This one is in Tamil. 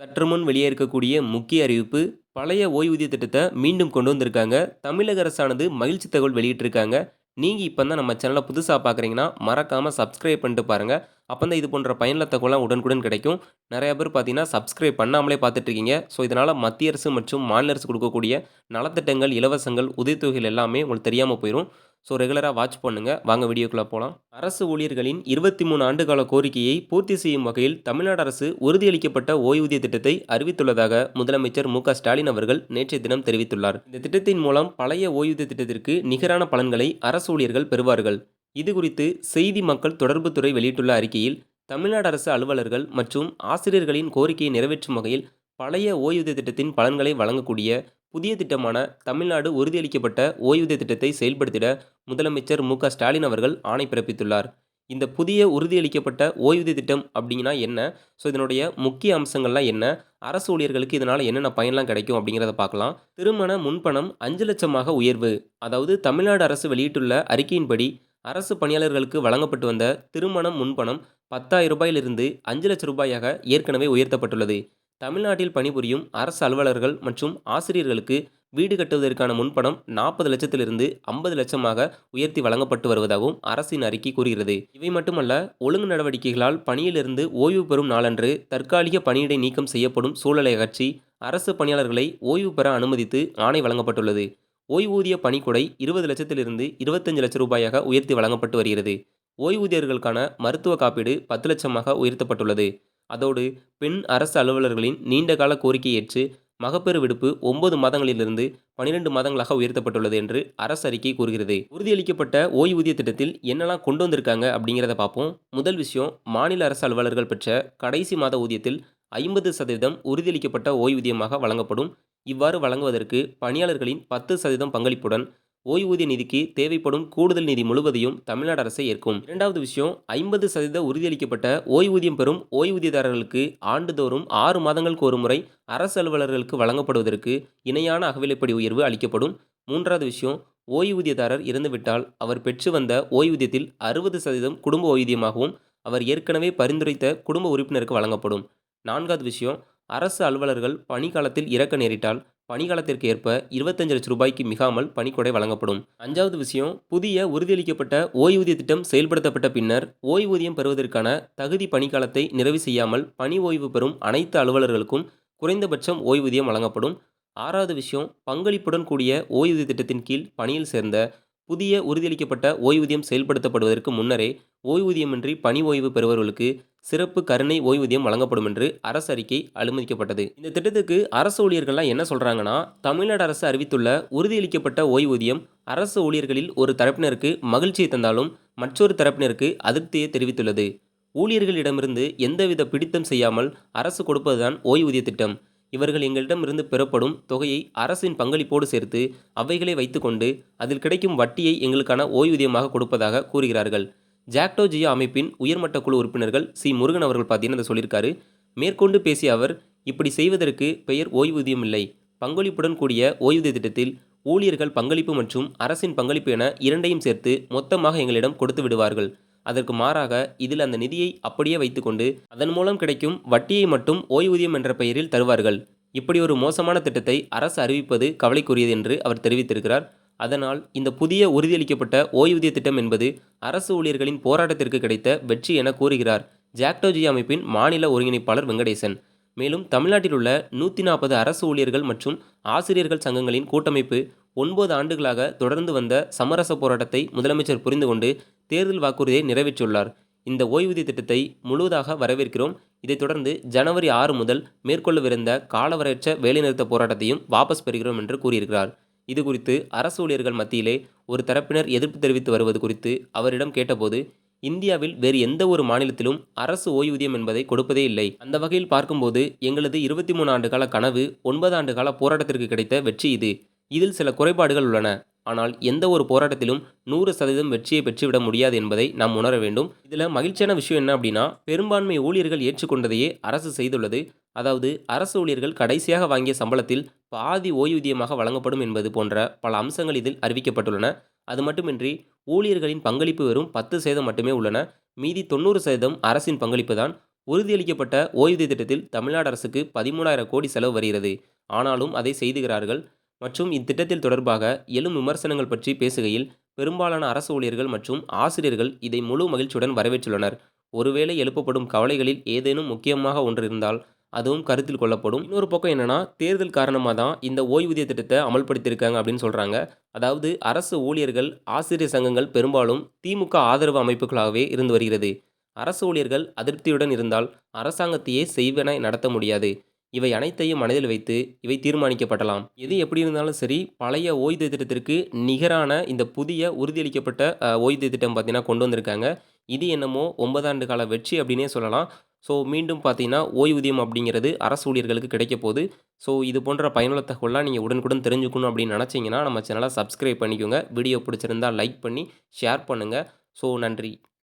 சற்று முன் வெளியே இருக்கக்கூடிய முக்கிய அறிவிப்பு, பழைய ஓய்வூதிய திட்டத்த மீண்டும் கொண்டு வந்திருக்காங்க. தமிழக அரசானது மகிழ்ச்சி தகவல் வெளியிட்டிருக்காங்க. நீங்க இப்ப தான் நம்ம சேனல புதுசா பார்க்குறீங்கன்னா, மறக்காம சப்ஸ்கிரைப் பண்ணிட்டு பாருங்க. அப்பதான் இது போன்ற பயனுள்ள தகவல்லாம் உடனுக்குடன் கிடைக்கும். நெறைய பேர் பார்த்தீங்கன்னா, சப்ஸ்கிரைப் பண்ணாமலே பார்த்துட்டு இருக்கீங்க. ஸோ, இதனால மத்திய அரசு மற்றும் மாநில அரசு குடுக்கக்கூடிய நலத்திட்டங்கள், இலவசங்கள், உதவித்தொகைகள் எல்லாமே உங்களுக்கு தெரியாம போயிரும். ஸோ, ரெகுலரா வாட்ச் பண்ணுங்க. வாங்க வீடியோக்குள்ள போலாம். அரசு ஊழியர்களின் 23 ஆண்டுகால கோரிக்கையை பூர்த்தி செய்யும் வகையில் தமிழ்நாடு அரசு உறுதியளிக்கப்பட்ட ஓய்வூதிய திட்டத்தை அறிவித்துள்ளதாக முதலமைச்சர் மு.க. ஸ்டாலின் அவர்கள் நேற்றைய தினம் தெரிவித்துள்ளார். இந்த திட்டத்தின் மூலம் பழைய ஓய்வூதிய திட்டத்திற்கு நிகரான பலன்களை அரசு ஊழியர்கள் பெறுவார்கள். இதுகுறித்து செய்தி மக்கள் தொடர்பு துறை வெளியிட்டுள்ள அறிக்கையில், தமிழ்நாடு அரசு அலுவலர்கள் மற்றும் ஆசிரியர்களின் கோரிக்கையை நிறைவேற்றும் வகையில் பழைய ஓய்வூதிய திட்டத்தின் பலன்களை வழங்கக்கூடிய புதிய திட்டமான தமிழ்நாடு உறுதியளிக்கப்பட்ட ஓய்வூதிய திட்டத்தை செயல்படுத்திட முதலமைச்சர் மு.க. ஸ்டாலின் அவர்கள் ஆணை பிறப்பித்துள்ளார். இந்த புதிய உறுதியளிக்கப்பட்ட ஓய்வூதிய திட்டம் அப்படின்னா என்ன? ஸோ, இதனுடைய முக்கிய அம்சங்கள்லாம் என்ன? அரசு ஊழியர்களுக்கு இதனால என்னென்ன பயன்லாம் கிடைக்கும் அப்படிங்கிறத பார்க்கலாம். திருமண முன்பணம் 5,00,000 உயர்வு. அதாவது தமிழ்நாடு அரசு வெளியிட்டுள்ள அறிக்கையின்படி, அரசு பணியாளர்களுக்கு வழங்கப்பட்டு வந்த திருமணம் முன்பணம் ரூ. 10,000 ரூ. 5,00,000 ஏற்கனவே உயர்த்தப்பட்டுள்ளது. தமிழ்நாட்டில் பணிபுரியும் அரசு அலுவலர்கள் மற்றும் ஆசிரியர்களுக்கு வீடு கட்டுவதற்கான முன்பணம் 40,00,000 50,00,000 உயர்த்தி வழங்கப்பட்டு வருவதாகவும் அரசின் அறிக்கை கூறுகிறது. இவை மட்டுமல்ல, ஒழுங்கு நடவடிக்கைகளால் பணியிலிருந்து ஓய்வு பெறும் நாளன்று தற்காலிக பணியிடை நீக்கம் செய்யப்படும் சூழலை அகற்றி அரசு பணியாளர்களை ஓய்வு பெற அனுமதித்து ஆணை வழங்கப்பட்டுள்ளது. ஓய்வூதிய பணிக்கொடை 20,00,000 25,00,000 உயர்த்தி வழங்கப்பட்டு வருகிறது. ஓய்வூதியர்களுக்கான மருத்துவ காப்பீடு 10,00,000 உயர்த்தப்பட்டுள்ளது. அதோடு பெண் அரசு அலுவலர்களின் நீண்டகால கோரிக்கையை ஏற்று மகப்பேறு விடுப்பு 9 மாதங்களிலிருந்து 12 மாதங்களாக உயர்த்தப்பட்டுள்ளது என்று அரசு அறிக்கை கூறுகிறது. உறுதியளிக்கப்பட்ட ஓய்வூதிய திட்டத்தில் என்னெல்லாம் கொண்டு வந்திருக்காங்க அப்படிங்கிறத பார்ப்போம். முதல் விஷயம், மாநில அரசு அலுவலர்கள் பெற்ற கடைசி மாத ஊதியத்தில் 50% உறுதியளிக்கப்பட்ட ஓய்வூதியமாக வழங்கப்படும். இவ்வாறு வழங்குவதற்கு பணியாளர்களின் 10% பங்களிப்புடன் ஓய்வூதிய நிதிக்கு தேவைப்படும் கூடுதல் நிதி முழுவதையும் தமிழ்நாடு அரசே ஏற்கும். இரண்டாவது விஷயம், 50% உறுதியளிக்கப்பட்ட ஓய்வூதியம் பெறும் ஓய்வூதியதாரர்களுக்கு ஆண்டுதோறும் 6 மாதங்களுக்கு ஒரு முறை அரசு அலுவலர்களுக்கு வழங்கப்படுவதற்கு இணையான அகவிலைப்படி உயர்வு அளிக்கப்படும். மூன்றாவது விஷயம், ஓய்வூதியதாரர் இறந்துவிட்டால் அவர் பெற்று வந்த ஓய்வூதியத்தில் 60% குடும்ப ஓய்வூதியமாகவும் அவர் ஏற்கனவே பரிந்துரைத்த குடும்ப உறுப்பினருக்கு வழங்கப்படும். நான்காவது விஷயம், அரசு அலுவலர்கள் பணிக்காலத்தில் இறக்க நேரிட்டால் பணிக்காலத்திற்கு ஏற்ப ரூ. 25,00,000 மிகாமல் பணிக்கொடை வழங்கப்படும். அஞ்சாவது விஷயம், புதிய உறுதியளிக்கப்பட்ட ஓய்வூதிய திட்டம் செயல்படுத்தப்பட்ட பின்னர் ஓய்வூதியம் பெறுவதற்கான தகுதி பணிக்காலத்தை நிறைவு செய்யாமல் பணி ஓய்வு பெறும் அனைத்து அலுவலர்களுக்கும் குறைந்தபட்சம் ஓய்வூதியம் வழங்கப்படும். ஆறாவது விஷயம், பங்களிப்புடன் கூடிய ஓய்வூதிய திட்டத்தின் கீழ் பணியில் சேர்ந்த புதிய உறுதியளிக்கப்பட்ட ஓய்வூதியம் செயல்படுத்தப்படுவதற்கு முன்னரே ஓய்வூதியமின்றி பணி ஓய்வு பெறுபவர்களுக்கு சிறப்பு கருணை ஓய்வூதியம் வழங்கப்படும் என்று அரசு அறிக்கை அனுமதிக்கப்பட்டது. இந்த திட்டத்துக்கு அரசு ஊழியர்கள்லாம் என்ன சொல்றாங்கன்னா, தமிழ்நாடு அரசு அறிவித்துள்ள உறுதியளிக்கப்பட்ட ஓய்வூதியம் அரசு ஊழியர்களில் ஒரு தரப்பினருக்கு மகிழ்ச்சியை தந்தாலும் மற்றொரு தரப்பினருக்கு அதிருப்தியை தெரிவித்துள்ளது. ஊழியர்களிடமிருந்து எந்தவித பிடித்தம் செய்யாமல் அரசு கொடுப்பதுதான் ஓய்வூதிய திட்டம். இவர்கள் எங்களிடமிருந்து பெறப்படும் தொகையை அரசின் பங்களிப்போடு சேர்த்து அவைகளை வைத்துக்கொண்டு அதில் கிடைக்கும் வட்டியை எங்களுக்கான ஓய்வூதியமாக கொடுப்பதாக கூறுகிறார்கள். ஜாக்டோ ஜியோ அமைப்பின் உயர்மட்ட குழு உறுப்பினர்கள் சி. முருகன் அவர்கள் பார்த்தீங்கன்னா இதை சொல்லியிருக்காரு. மேற்கொண்டு பேசிய அவர், இப்படி செய்வதற்கு பெயர் ஓய்வூதியம் இல்லை. பங்களிப்புடன் கூடிய ஓய்வூதிய திட்டத்தில் ஊழியர்கள் பங்களிப்பு மற்றும் அரசின் பங்களிப்பு என இரண்டையும் சேர்த்து மொத்தமாக எங்களிடம் கொடுத்து விடுவார்கள். அதற்கு மாறாக இதில் அந்த நிதியை அப்படியே வைத்துக்கொண்டு அதன் மூலம் கிடைக்கும் வட்டியை மட்டும் ஓய்வூதியம் என்ற பெயரில் தருவார்கள். இப்படி ஒரு மோசமான திட்டத்தை அரசு அறிவிப்பது கவலைக்குரியது என்று அவர் தெரிவித்திருக்கிறார். அதனால் இந்த புதிய உறுதியளிக்கப்பட்ட ஓய்வூதிய திட்டம் என்பது அரசு ஊழியர்களின் போராட்டத்திற்கு கிடைத்த வெற்றி என கூறுகிறார் ஜாக்டோ ஜியோ அமைப்பின் மாநில ஒருங்கிணைப்பாளர் வெங்கடேசன். மேலும் தமிழ்நாட்டில் உள்ள 140 அரசு ஊழியர்கள் மற்றும் ஆசிரியர்கள் சங்கங்களின் கூட்டமைப்பு 9 ஆண்டுகளாக தொடர்ந்து வந்த சமரச போராட்டத்தை முதலமைச்சர் புரிந்து கொண்டு தேர்தல் வாக்குறுதியை நிறைவேற்றியுள்ளார். இந்த ஓய்வூதிய திட்டத்தை முழுவதாக வரவேற்கிறோம். இதைத் தொடர்ந்து ஜனவரி 6 முதல் மேற்கொள்ளவிருந்த காலவரையற்ற வேலைநிறுத்த போராட்டத்தையும் வாபஸ் பெறுகிறோம் என்று கூறியிருக்கிறார். இதுகுறித்து அரசு ஊழியர்கள் மத்தியிலே ஒரு தரப்பினர் எதிர்ப்பு தெரிவித்து வருவது குறித்து அவரிடம் கேட்டபோது, இந்தியாவில் வேறு எந்த ஒரு மாநிலத்திலும் அரசு ஓய்வூதியம் என்பதை கொடுப்பதே இல்லை. அந்த வகையில் பார்க்கும்போது எங்களது 23 ஆண்டுகால கனவு 9 ஆண்டுகால போராட்டத்திற்கு கிடைத்த வெற்றி இது. இதில் சில குறைபாடுகள் உள்ளன. ஆனால் எந்த ஒரு போராட்டத்திலும் 100% வெற்றியை பெற்றுவிட முடியாது என்பதை நாம் உணர வேண்டும். இதில் மகிழ்ச்சியான விஷயம் என்ன அப்படின்னா, பெரும்பான்மை ஊழியர்கள் ஏற்றுக்கொண்டதையே அரசு செய்துள்ளது. அதாவது அரசு ஊழியர்கள் கடைசியாக வாங்கிய சம்பளத்தில் பாதி ஓய்வூதியமாக வழங்கப்படும் என்பது போன்ற பல அம்சங்கள் இதில் அறிவிக்கப்பட்டுள்ளன. அது மட்டுமின்றி ஊழியர்களின் பங்களிப்பு வெறும் 10% மட்டுமே உள்ளன. மீதி 90% அரசின் பங்களிப்பு தான். உறுதியளிக்கப்பட்ட ஓய்வூதிய திட்டத்தில் தமிழ்நாடு அரசுக்கு 13,000 கோடி செலவு வருகிறது. ஆனாலும் அதை செய்துகிறார்கள். மற்றும் இத்திட்டத்தில் தொடர்பாக எழும் விமர்சனங்கள் பற்றி பேசுகையில், பெரும்பாலான அரசு ஊழியர்கள் மற்றும் ஆசிரியர்கள் இதை முழு மகிழ்ச்சியுடன் வரவேற்றுள்ளனர். ஒருவேளை எழுப்பப்படும் கவலைகளில் ஏதேனும் முக்கியமாக ஒன்று இருந்தால் அதுவும் கருத்தில் கொள்ளப்படும். இன்னொரு பக்கம் என்னன்னா, தேர்தல் காரணமாக தான் இந்த ஓய்வூதிய திட்டத்தை அமல்படுத்தியிருக்காங்க அப்படின்னு சொல்றாங்க. அதாவது அரசு ஊழியர்கள், ஆசிரியர் சங்கங்கள் பெரும்பாலும் திமுக ஆதரவு அமைப்புகளாகவே இருந்து வருகிறது. அரசு ஊழியர்கள் அதிருப்தியுடன் இருந்தால் அரசாங்கத்தையே செய்வன நடத்த முடியாது. இவை அனைத்தையும் மனதில் வைத்து இவை தீர்மானிக்கப்படலாம். எது எப்படி இருந்தாலும் சரி, பழைய ஓய்வூதிய திட்டத்திற்கு நிகரான இந்த புதிய உறுதியளிக்கப்பட்ட ஓய்வூதிய திட்டம் பார்த்தீங்கன்னா கொண்டு வந்திருக்காங்க. இது என்னமோ 9 ஆண்டு கால வெற்றி அப்படின்னே சொல்லலாம். ஸோ மீண்டும் பார்த்தீங்கன்னா ஓய்வூதியம் அப்படிங்கிறது அரசு ஊழியர்களுக்கு கிடைக்க போகுது. ஸோ இது போன்ற பயனுள்ள தகவலாம் நீங்கள் உடனுக்குடன் தெரிஞ்சுக்கணும் அப்படின்னு நினச்சிங்கன்னா நம்ம சேனலை சப்ஸ்கிரைப் பண்ணிக்கோங்க. வீடியோ பிடிச்சிருந்தா லைக் பண்ணி ஷேர் பண்ணுங்கள். ஸோ நன்றி.